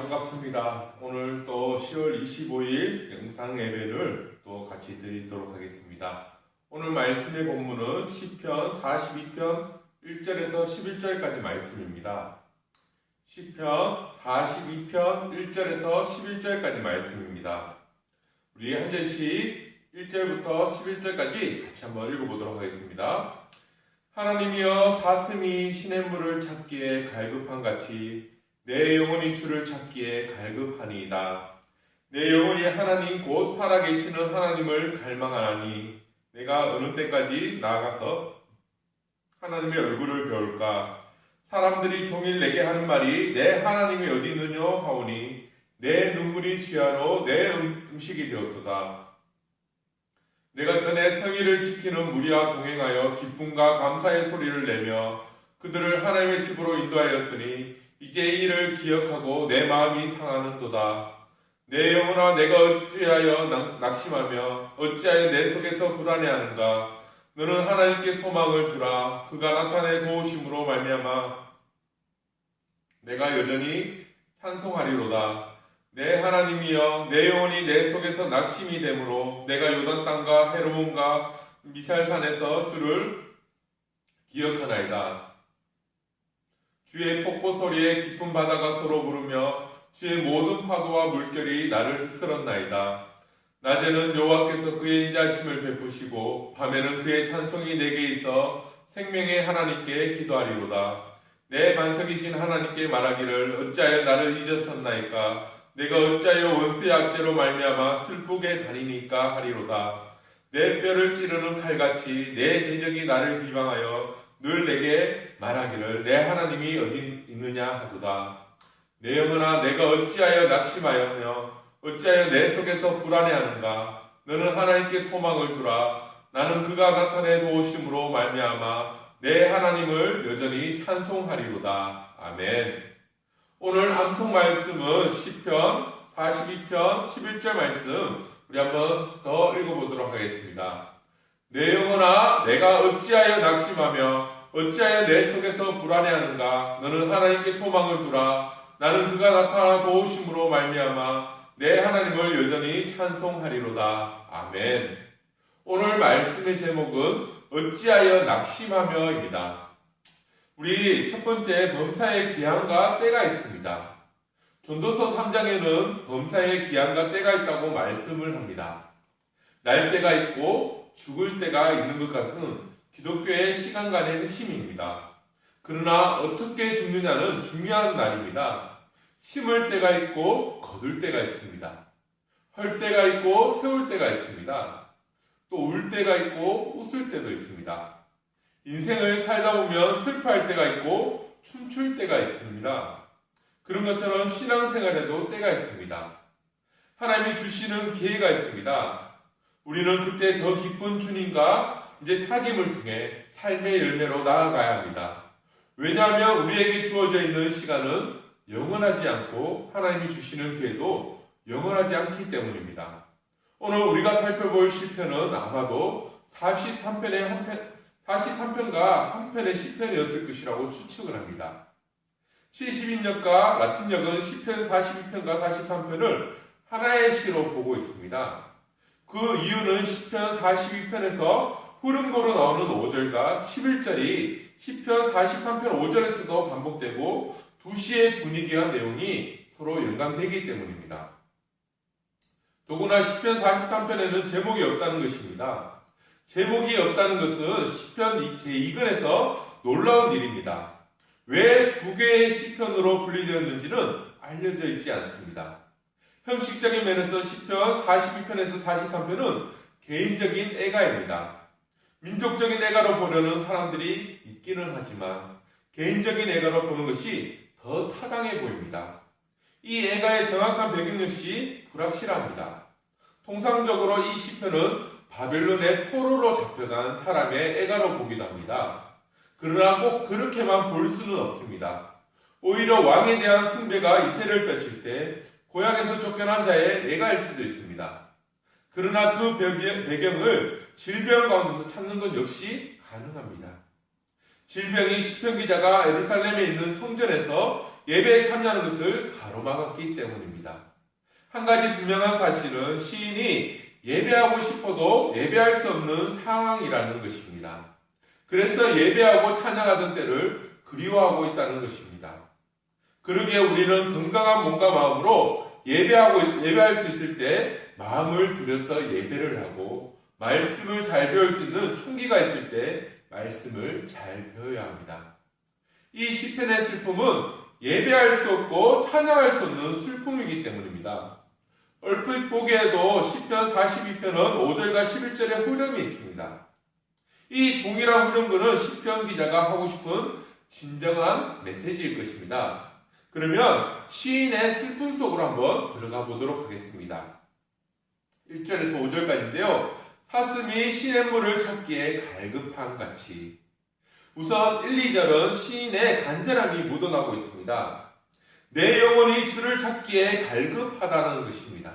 반갑습니다. 오늘 또 10월 25일 영상 예배를 또 같이 드리도록 하겠습니다. 오늘 말씀의 본문은 시편 42편 1절에서 11절까지 말씀입니다. 시편 42편 1절에서 11절까지 말씀입니다. 우리 한 절씩 1절부터 11절까지 같이 한번 읽어보도록 하겠습니다. 하나님이여, 사슴이 시냇물을 찾기에 갈급한 같이 내 영혼이 주를 찾기에 갈급하니이다. 내 영혼이 하나님 곧 살아계시는 하나님을 갈망하나니 내가 어느 때까지 나아가서 하나님의 얼굴을 배울까? 사람들이 종일 내게 하는 말이 내 하나님이 어디 있느냐 하오니 내 눈물이 취하로 내 음식이 되었도다. 내가 전에 성의를 지키는 무리와 동행하여 기쁨과 감사의 소리를 내며 그들을 하나님의 집으로 인도하였더니 이제 이를 기억하고 내 마음이 상하는도다. 내 영혼아, 내가 어찌하여 낙심하며 어찌하여 내 속에서 불안해하는가? 너는 하나님께 소망을 두라. 그가 나타내 도우심으로 말미암아 내가 여전히 찬송하리로다. 내 하나님이여, 내 영혼이 내 속에서 낙심이 되므로 내가 요단 땅과 헤르몬과 미살산에서 주를 기억하나이다. 주의 폭포 소리에 깊은 바다가 서로 부르며 주의 모든 파도와 물결이 나를 휩쓸었나이다. 낮에는 여호와께서 그의 인자심을 베푸시고 밤에는 그의 찬송이 내게 있어 생명의 하나님께 기도하리로다. 내 반석이신 하나님께 말하기를 어찌하여 나를 잊으셨나이까? 내가 어찌하여 원수의 압제로 말미암아 슬프게 다니니까 하리로다. 내 뼈를 찌르는 칼같이 내 대적이 나를 비방하여 늘 내게 말하기를 내 하나님이 어디 있느냐 하도다. 내 영혼아, 내가 어찌하여 낙심하였며 어찌하여 내 속에서 불안해하는가? 너는 하나님께 소망을 두라. 나는 그가 나타내 도우심으로 말미암아 내 하나님을 여전히 찬송하리로다. 아멘. 오늘 암송 말씀은 시편 42편 11절 말씀 우리 한번 더 읽어보도록 하겠습니다. 내 영혼아, 내가 어찌하여 낙심하며 어찌하여 내 속에서 불안해하는가? 너는 하나님께 소망을 두라. 나는 그가 나타나 도우심으로 말미암아 내 하나님을 여전히 찬송하리로다. 아멘. 오늘 말씀의 제목은 어찌하여 낙심하며입니다. 우리 첫 번째, 범사의 기한과 때가 있습니다. 전도서 3장에는 범사의 기한과 때가 있다고 말씀을 합니다. 날 때가 있고 죽을 때가 있는 것 같은 기독교의 시간관의 핵심입니다. 그러나 어떻게 죽느냐는 중요한 날입니다. 심을 때가 있고 거둘 때가 있습니다. 헐 때가 있고 세울 때가 있습니다. 또 울 때가 있고 웃을 때도 있습니다. 인생을 살다 보면 슬퍼할 때가 있고 춤출 때가 있습니다. 그런 것처럼 신앙생활에도 때가 있습니다. 하나님이 주시는 기회가 있습니다. 우리는 그때 더 기쁜 주님과 이제 사귐을 통해 삶의 열매로 나아가야 합니다. 왜냐하면 우리에게 주어져 있는 시간은 영원하지 않고 하나님이 주시는 기회도 영원하지 않기 때문입니다. 오늘 우리가 살펴볼 시편은 아마도 43편과 한 편의 시편이었을 것이라고 추측을 합니다. 70인역과 라틴역은 시편 42편과 43편을 하나의 시로 보고 있습니다. 그 이유는 시편 42편에서 흐름고로 나오는 5절과 11절이 시편 43편 5절에서도 반복되고 두 시의 분위기와 내용이 서로 연관되기 때문입니다. 더구나 시편 43편에는 제목이 없다는 것입니다. 제목이 없다는 것은 시편 제2권에서 놀라운 일입니다. 왜 두 개의 시편으로 분리되었는지는 알려져 있지 않습니다. 형식적인 면에서 시편 42편에서 43편은 개인적인 애가입니다. 민족적인 애가로 보려는 사람들이 있기는 하지만 개인적인 애가로 보는 것이 더 타당해 보입니다. 이 애가의 정확한 배경 역시 불확실합니다. 통상적으로 이 시편은 바벨론의 포로로 잡혀간 사람의 애가로 보기도 합니다. 그러나 꼭 그렇게만 볼 수는 없습니다. 오히려 왕에 대한 숭배가 이세를 펼칠 때 고향에서 쫓겨난 자의 애가일 수도 있습니다. 그러나 그 배경을 질병 가운데서 찾는 것 역시 가능합니다. 질병이 시편 기자가 예루살렘에 있는 성전에서 예배에 참여하는 것을 가로막았기 때문입니다. 한 가지 분명한 사실은 시인이 예배하고 싶어도 예배할 수 없는 상황이라는 것입니다. 그래서 예배하고 찬양하던 때를 그리워하고 있다는 것입니다. 그러기에 우리는 건강한 몸과 마음으로 예배할 수 있을 때 마음을 들여서 예배를 하고 말씀을 잘 배울 수 있는 총기가 있을 때 말씀을 잘 배워야 합니다. 이 시편의 슬픔은 예배할 수 없고 찬양할 수 없는 슬픔이기 때문입니다. 얼핏 보기에도 시편 42편은 5절과 11절의 후렴이 있습니다. 이 동일한 후렴구는 시편 기자가 하고 싶은 진정한 메시지일 것입니다. 그러면 시인의 슬픔 속으로 한번 들어가 보도록 하겠습니다. 1절에서 5절까지인데요. 사슴이 시냇물을 찾기에 갈급한 같이. 우선 1, 2절은 시인의 간절함이 묻어나고 있습니다. 내 영혼이 주를 찾기에 갈급하다는 것입니다.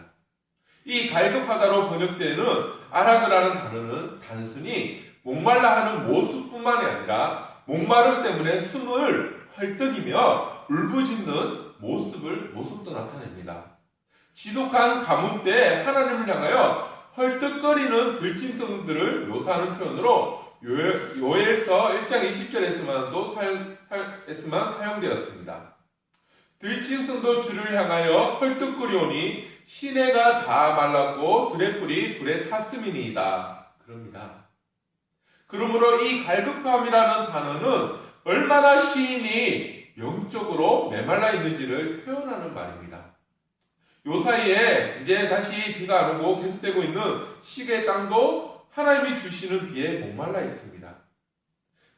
이 갈급하다로 번역되는 아라그라는 단어는 단순히 목말라 하는 모습뿐만이 아니라 목마름 때문에 숨을 헐떡이며 울부짖는 모습도 나타냅니다. 지독한 가뭄 때 하나님을 향하여 헐떡거리는 들짐승들을 묘사하는 표현으로 요엘서 1장 20절에서만 사용되었습니다. 들짐승도 주를 향하여 헐떡거리오니 시내가 다 말랐고 들의 풀이 불에 탔음이니이다. 그럽니다. 그러므로 이 갈급함이라는 단어는 얼마나 시인이 영적으로 메말라 있는지를 표현하는 말입니다. 요 사이에 이제 다시 비가 안 오고 계속되고 있는 시계 땅도 하나님이 주시는 비에 목말라 있습니다.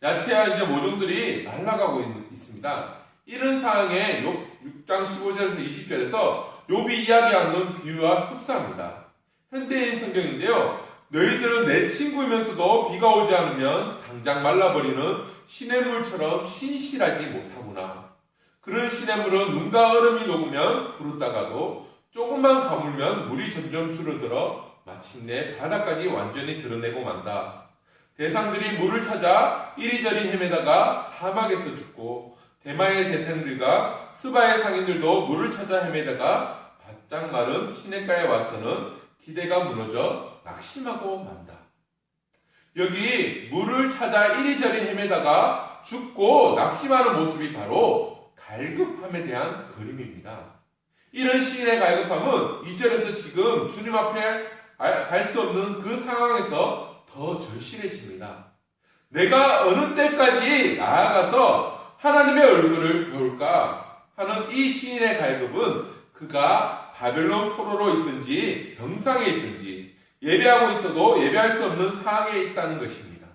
야채와 이제 모종들이 말라가고 있습니다. 이런 상황에 6장 15절에서 20절에서 욥이 이야기하는 비유와 흡사합니다. 현대인 성경인데요. 너희들은 내 친구이면서도 비가 오지 않으면 당장 말라버리는 시냇물처럼 신실하지 못하구나. 그런 시냇물은 눈과 얼음이 녹으면 부르다가도 조금만 가물면 물이 점점 줄어들어 마침내 바다까지 완전히 드러내고 만다. 대상들이 물을 찾아 이리저리 헤매다가 사막에서 죽고 대마의 대생들과 스바의 상인들도 물을 찾아 헤매다가 바짝 마른 시냇가에 와서는 기대가 무너져 낙심하고 만다. 여기 물을 찾아 이리저리 헤매다가 죽고 낙심하는 모습이 바로 갈급함에 대한 그림입니다. 이런 시인의 갈급함은 2절에서 지금 주님 앞에 갈 수 없는 그 상황에서 더 절실해집니다. 내가 어느 때까지 나아가서 하나님의 얼굴을 배울까 하는 이 시인의 갈급은 그가 바벨론 포로로 있든지 병상에 있든지 예배하고 있어도 예배할 수 없는 상황에 있다는 것입니다.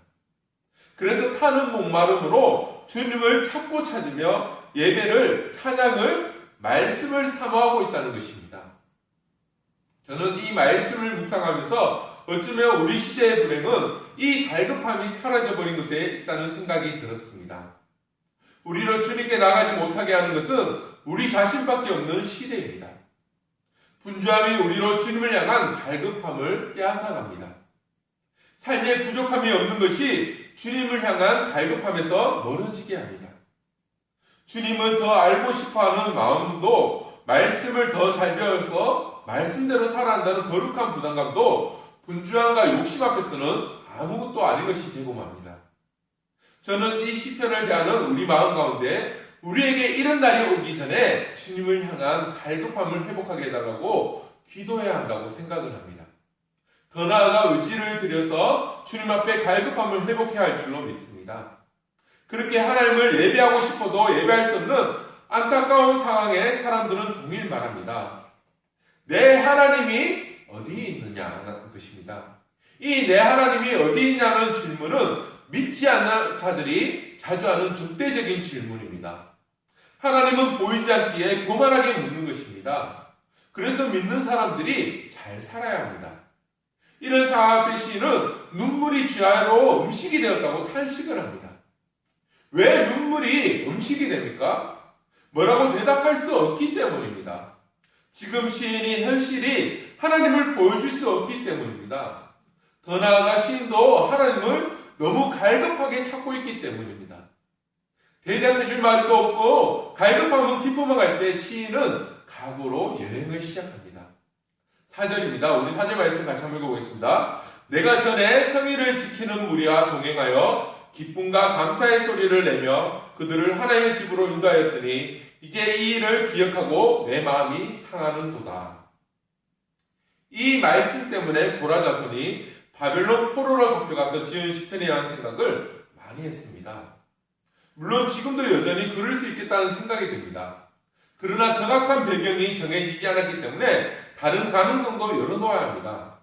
그래서 타는 목마름으로 주님을 찾으며 예배를, 찬양을, 말씀을 사모하고 있다는 것입니다. 저는 이 말씀을 묵상하면서 어쩌면 우리 시대의 불행은 이 갈급함이 사라져버린 것에 있다는 생각이 들었습니다. 우리로 주님께 나가지 못하게 하는 것은 우리 자신밖에 없는 시대입니다. 분주함이 우리로 주님을 향한 갈급함을 빼앗아갑니다. 삶에 부족함이 없는 것이 주님을 향한 갈급함에서 멀어지게 합니다. 주님을 더 알고 싶어하는 마음도 말씀을 더 잘 배워서 말씀대로 살아간다는 거룩한 부담감도 분주함과 욕심 앞에서는 아무것도 아닌 것이 되고 맙니다. 저는 이 시편을 대하는 우리 마음 가운데 우리에게 이런 날이 오기 전에 주님을 향한 갈급함을 회복하게 해달라고 기도해야 한다고 생각을 합니다. 더 나아가 의지를 들여서 주님 앞에 갈급함을 회복해야 할 줄로 믿습니다. 그렇게 하나님을 예배하고 싶어도 예배할 수 없는 안타까운 상황에 사람들은 종일 말합니다. 내 하나님이 어디 있느냐는 것입니다. 이 내 하나님이 어디 있냐는 질문은 믿지 않는 자들이 자주 하는 적대적인 질문입니다. 하나님은 보이지 않기에 교만하게 묻는 것입니다. 그래서 믿는 사람들이 잘 살아야 합니다. 이런 상황 앞에 시인은 눈물이 쥐하로 음식이 되었다고 탄식을 합니다. 왜 눈물이 음식이 됩니까? 뭐라고 대답할 수 없기 때문입니다. 지금 시인이 현실이 하나님을 보여줄 수 없기 때문입니다. 더 나아가 시인도 하나님을 너무 갈급하게 찾고 있기 때문입니다. 대답해줄 말도 없고 갈급하면 기쁨만 갈 때 시인은 각오로 여행을 시작합니다. 4절입니다. 우리 4절 말씀 같이 한번 읽어보겠습니다. 내가 전에 성의를 지키는 무리와 동행하여 기쁨과 감사의 소리를 내며 그들을 하나님의 집으로 인도하였더니 이제 이 일을 기억하고 내 마음이 상하는도다. 이 말씀 때문에 고라 자손이 바벨론 포로로 잡혀가서 지은 시편이라는 생각을 많이 했습니다. 물론 지금도 여전히 그럴 수 있겠다는 생각이 듭니다. 그러나 정확한 배경이 정해지지 않았기 때문에 다른 가능성도 열어놓아야 합니다.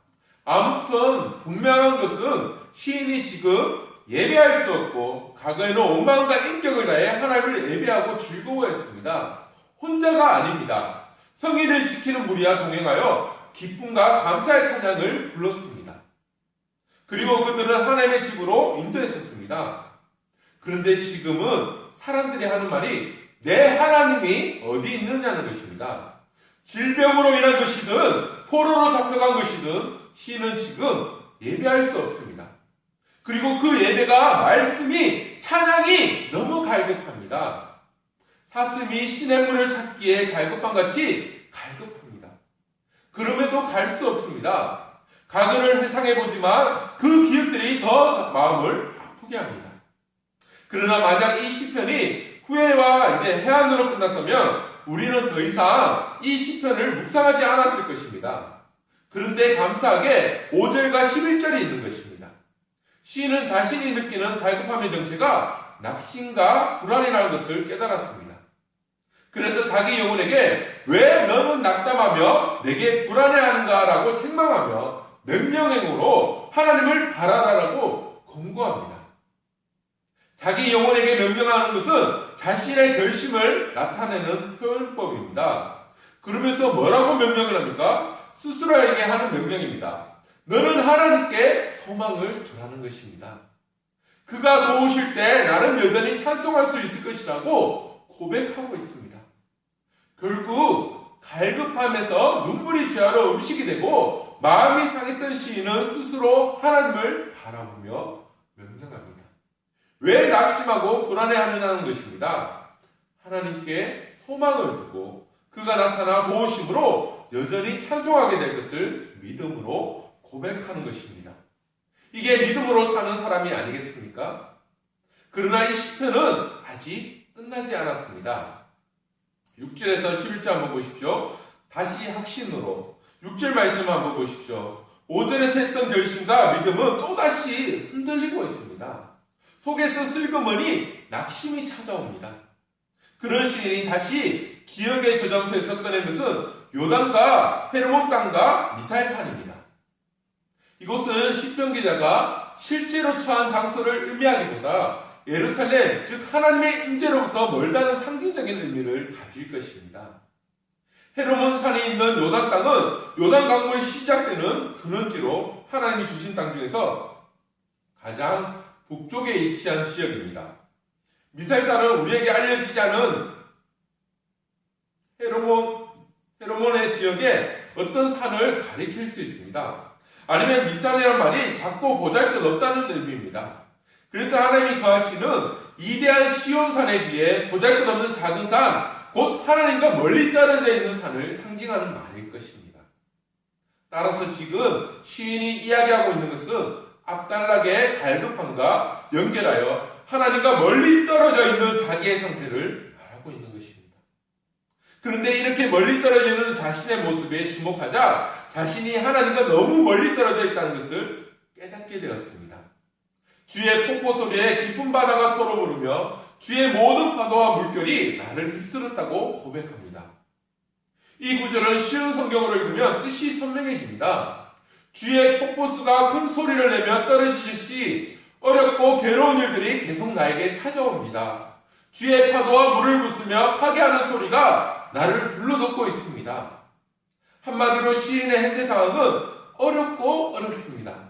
아무튼 분명한 것은 시인이 지금 예배할 수 없고 과거에는 온 마음과 인격을 다해 하나님을 예배하고 즐거워했습니다. 혼자가 아닙니다. 성의를 지키는 무리와 동행하여 기쁨과 감사의 찬양을 불렀습니다. 그리고 그들은 하나님의 집으로 인도했었습니다. 그런데 지금은 사람들이 하는 말이 내 하나님이 어디 있느냐는 것입니다. 질병으로 인한 것이든 포로로 잡혀간 것이든 시인은 지금 예배할 수 없습니다. 그리고 그 예배가 말씀이 찬양이 너무 갈급합니다. 사슴이 시냇물을 찾기에 갈급한 같이 갈급합니다. 그럼에도 갈 수 없습니다. 과거를 회상해보지만 그 기억들이 더 마음을 아프게 합니다. 그러나 만약 이 시편이 후회와 이제 해안으로 끝났다면 우리는 더 이상 이 시편을 묵상하지 않았을 것입니다. 그런데 감사하게 5절과 11절이 있는 것입니다. 시인은 자신이 느끼는 갈급함의 정체가 낙심과 불안이라는 것을 깨달았습니다. 그래서 자기 영혼에게 왜 너는 낙담하며 내게 불안해하는가 라고 책망하며 명령행으로 하나님을 바라라라고 권고합니다. 자기 영혼에게 명령하는 것은 자신의 결심을 나타내는 표현법입니다. 그러면서 뭐라고 명령을 합니까? 스스로에게 하는 명령입니다. 너는 하나님께 소망을 두라는 것입니다. 그가 도우실 때 나는 여전히 찬송할 수 있을 것이라고 고백하고 있습니다. 결국 갈급함에서 눈물이 죄하러 음식이 되고 마음이 상했던 시인은 스스로 하나님을 바라보며 명령합니다. 왜 낙심하고 불안해하느냐는 것입니다. 하나님께 소망을 두고 그가 나타나 도우심으로 여전히 찬송하게 될 것을 믿음으로 고백하는 것입니다. 이게 믿음으로 사는 사람이 아니겠습니까? 그러나 이 시편은 아직 끝나지 않았습니다. 6절에서 11절 한번 보십시오. 다시 확신으로 6절 말씀 한번 보십시오. 5절에서 했던 결심과 믿음은 또다시 흔들리고 있습니다. 속에서 슬그머니 낙심이 찾아옵니다. 그런 시인이 다시 기억의 저장소에서 꺼낸 것은 요단과 헤르몬 땅과 미살산입니다. 이곳은 시편 기자가 실제로 처한 장소를 의미하기보다 예루살렘, 즉 하나님의 임재로부터 멀다는 상징적인 의미를 가질 것입니다. 헤르몬 산에 있는 요단 땅은 요단 강물이 시작되는 근원지로 하나님이 주신 땅 중에서 가장 북쪽에 위치한 지역입니다. 미살산은 우리에게 알려지지 않은 헤르몬의 지역에 어떤 산을 가리킬 수 있습니다. 아니면 미산이라는 말이 작고 보잘것없다는 의미입니다. 그래서 하나님이 거하시는 위대한 시온산에 비해 보잘것없는 작은 산, 곧 하나님과 멀리 떨어져 있는 산을 상징하는 말일 것입니다. 따라서 지금 시인이 이야기하고 있는 것은 앞단락의 갈급함과 연결하여 하나님과 멀리 떨어져 있는 자기의 상태를 말하고 있는 것입니다. 그런데 이렇게 멀리 떨어져 있는 자신의 모습에 주목하자 자신이 하나님과 너무 멀리 떨어져 있다는 것을 깨닫게 되었습니다. 주의 폭포 소리에 깊은 바다가 서로 부르며 주의 모든 파도와 물결이 나를 휩쓸었다고 고백합니다. 이 구절은 쉬운 성경으로 읽으면 뜻이 선명해집니다. 주의 폭포수가 큰 소리를 내며 떨어지듯이 어렵고 괴로운 일들이 계속 나에게 찾아옵니다. 주의 파도와 물을 부수며 파괴하는 소리가 나를 불러덮고 있습니다. 한마디로 시인의 현재 상황은 어렵고 어렵습니다.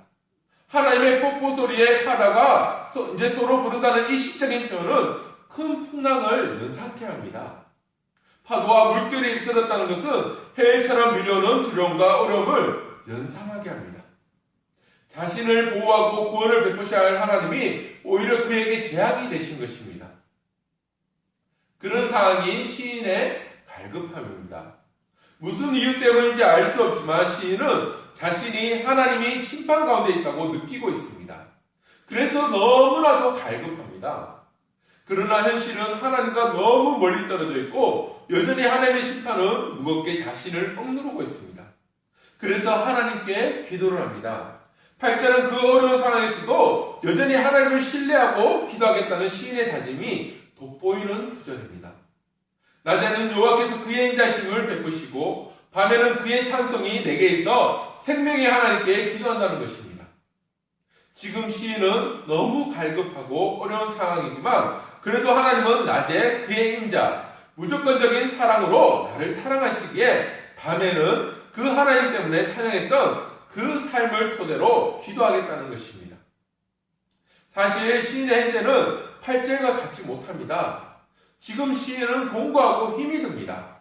하나님의 폭포 소리에 파다가 이제 서로 부른다는 이 시적인 표현은 큰 풍랑을 연상케 합니다. 파도와 물결이 휩쓸었다는 것은 해일처럼 밀려오는 두려움과 어려움을 연상하게 합니다. 자신을 보호하고 구원을 베푸셔야 할 하나님이 오히려 그에게 재앙이 되신 것입니다. 그런 상황이 시인의 갈급함입니다. 무슨 이유 때문인지 알 수 없지만 시인은 자신이 하나님이 심판 가운데 있다고 느끼고 있습니다. 그래서 너무나도 갈급합니다. 그러나 현실은 하나님과 너무 멀리 떨어져 있고 여전히 하나님의 심판은 무겁게 자신을 억누르고 있습니다. 그래서 하나님께 기도를 합니다. 8절은 그 어려운 상황에서도 여전히 하나님을 신뢰하고 기도하겠다는 시인의 다짐이 돋보이는 구절입니다. 낮에는 여호와께서 그의 인자심을 베푸시고 밤에는 그의 찬송이 내게 있어 생명의 하나님께 기도한다는 것입니다. 지금 시인은 너무 갈급하고 어려운 상황이지만 그래도 하나님은 낮에 그의 인자, 무조건적인 사랑으로 나를 사랑하시기에 밤에는 그 하나님 때문에 찬양했던 그 삶을 토대로 기도하겠다는 것입니다. 사실 시인의 현재는 8절과 같지 못합니다. 지금 시인은 공고하고 힘이 듭니다.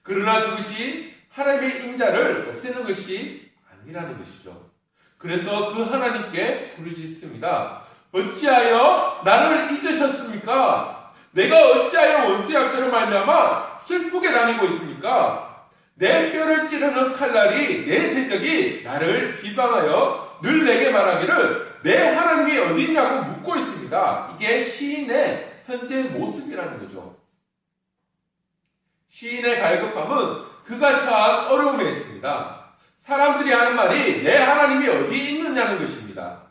그러나 그것이 하나님의 인자를 없애는 것이 아니라는 것이죠. 그래서 그 하나님께 부르짖습니다. 어찌하여 나를 잊으셨습니까? 내가 어찌하여 원수의 악처럼 말미암아 슬프게 다니고 있습니까? 내 뼈를 찌르는 칼날이 내 대적이 나를 비방하여 늘 내게 말하기를 내 하나님이 어디 있냐고 묻고 있습니다. 이게 시인의 현재 모습이라는 거죠. 시인의 갈급함은 그가 처한 어려움에 있습니다. 사람들이 하는 말이 내 하나님이 어디 있느냐는 것입니다.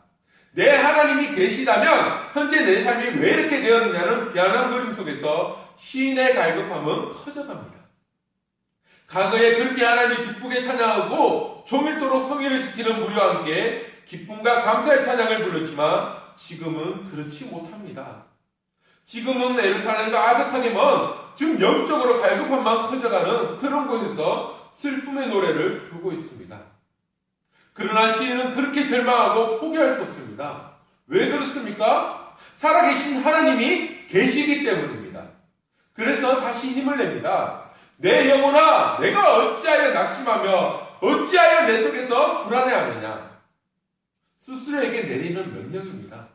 내 하나님이 계시다면 현재 내 삶이 왜 이렇게 되었느냐는 비난한 그림 속에서 시인의 갈급함은 커져갑니다. 과거에 그렇게 하나님이 기쁘게 찬양하고 종일토록 성의를 지키는 무리와 함께 기쁨과 감사의 찬양을 불렀지만 지금은 그렇지 못합니다. 지금은 예루살렘과 아득하게 먼 즉 영적으로 갈급함만 커져가는 그런 곳에서 슬픔의 노래를 부르고 있습니다. 그러나 시인은 그렇게 절망하고 포기할 수 없습니다. 왜 그렇습니까? 살아계신 하나님이 계시기 때문입니다. 그래서 다시 힘을 냅니다. 내 영혼아, 내가 어찌하여 낙심하며 어찌하여 내 속에서 불안해하느냐. 스스로에게 내리는 명령입니다.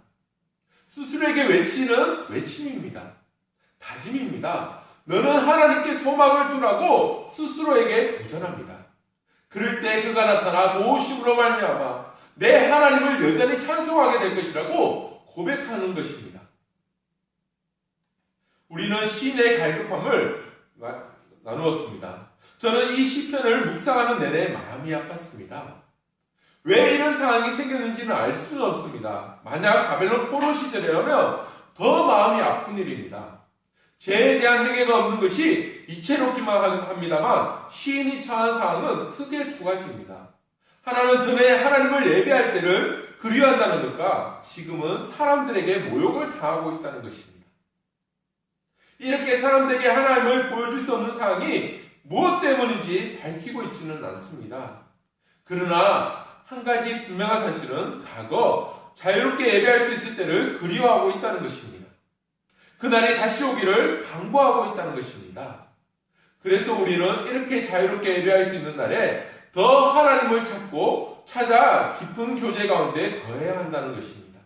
스스로에게 외치는 외침입니다. 다짐입니다. 너는 하나님께 소망을 두라고 스스로에게 도전합니다. 그럴 때 그가 나타나 도우심으로 말미암아 내 하나님을 여전히 찬송하게 될 것이라고 고백하는 것입니다. 우리는 시인의 갈급함을 나누었습니다. 저는 이 시편을 묵상하는 내내 마음이 아팠습니다. 왜 이런 상황이 생겼는지는 알 수는 없습니다. 만약 바벨론 포로 시절이라면 더 마음이 아픈 일입니다. 죄에 대한 회개가 없는 것이 이채롭기만 합니다만 시인이 처한 상황은 크게 두 가지입니다. 하나는 전에 하나님을 예배할 때를 그리워한다는 것과 지금은 사람들에게 모욕을 당하고 있다는 것입니다. 이렇게 사람들에게 하나님을 보여줄 수 없는 상황이 무엇 때문인지 밝히고 있지는 않습니다. 그러나 한 가지 분명한 사실은 과거 자유롭게 예배할 수 있을 때를 그리워하고 있다는 것입니다. 그날이 다시 오기를 간구하고 있다는 것입니다. 그래서 우리는 이렇게 자유롭게 예배할 수 있는 날에 더 하나님을 찾아 깊은 교제 가운데 거해야 한다는 것입니다.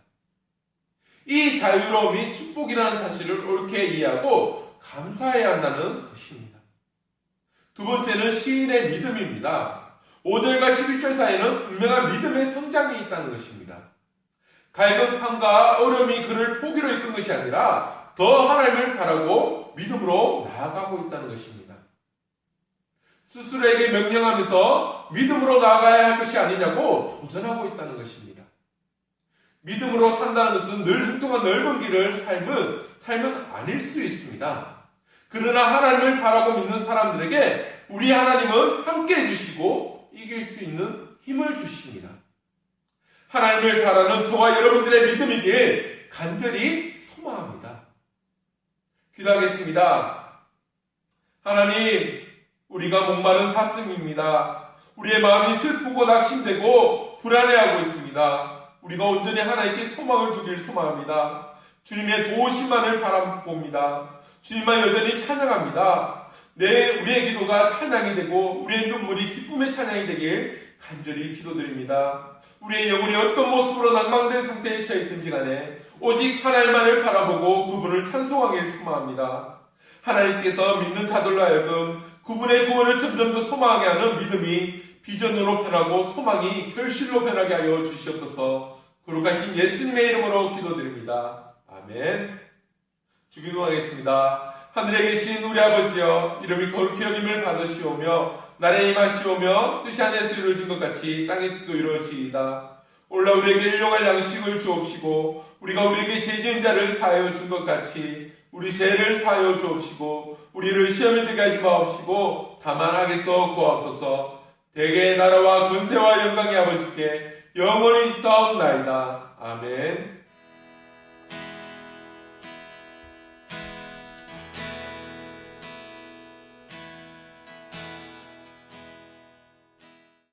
이 자유로움이 축복이라는 사실을 옳게 이해하고 감사해야 한다는 것입니다. 두 번째는 시인의 믿음입니다. 5절과 11절 사이에는 분명한 믿음의 성장이 있다는 것입니다. 갈급함과 어려움이 그를 포기로 이끈 것이 아니라 더 하나님을 바라고 믿음으로 나아가고 있다는 것입니다. 스스로에게 명령하면서 믿음으로 나아가야 할 것이 아니냐고 도전하고 있다는 것입니다. 믿음으로 산다는 것은 늘 행동한 넓은 길을 삶은 아닐 수 있습니다. 그러나 하나님을 바라고 믿는 사람들에게 우리 하나님은 함께 해주시고 이길 수 있는 힘을 주십니다. 하나님을 바라는 저와 여러분들의 믿음이길 간절히 소망합니다. 기도하겠습니다. 하나님, 우리가 목마른 사슴입니다. 우리의 마음이 슬프고 낙심되고 불안해하고 있습니다. 우리가 온전히 하나님께 소망을 두길 소망합니다. 주님의 도우심만을 바라봅니다. 주님만 여전히 찬양합니다. 우리의 기도가 찬양이 되고 우리의 눈물이 기쁨의 찬양이 되길 간절히 기도드립니다. 우리의 영혼이 어떤 모습으로 낭망된 상태에 처해 있든지 간에 오직 하나님만을 바라보고 그분을 찬송하길 소망합니다. 하나님께서 믿는 자들로 하여금 그분의 구원을 점점 더 소망하게 하는 믿음이 비전으로 변하고 소망이 결실로 변하게 하여 주시옵소서. 거룩하신 예수님의 이름으로 기도드립니다. 아멘. 주기도하겠습니다. 하늘에 계신 우리 아버지여, 이름이 거룩히 여김을 받으시오며 나라에 임하시오며 뜻이 하늘에서 이루어진 것 같이 땅에서도 이루어지이다. 오늘날 우리에게 일용할 양식을 주옵시고 우리가 우리에게 죄 지은 자를 사하여 준 것 같이 우리 죄를 사하여 주옵시고 우리를 시험에 들게 하지 마옵시고 다만 악에서 구하옵소서. 대개의 나라와 권세와 영광의 아버지께 영원히 있사옵나이다. 아멘.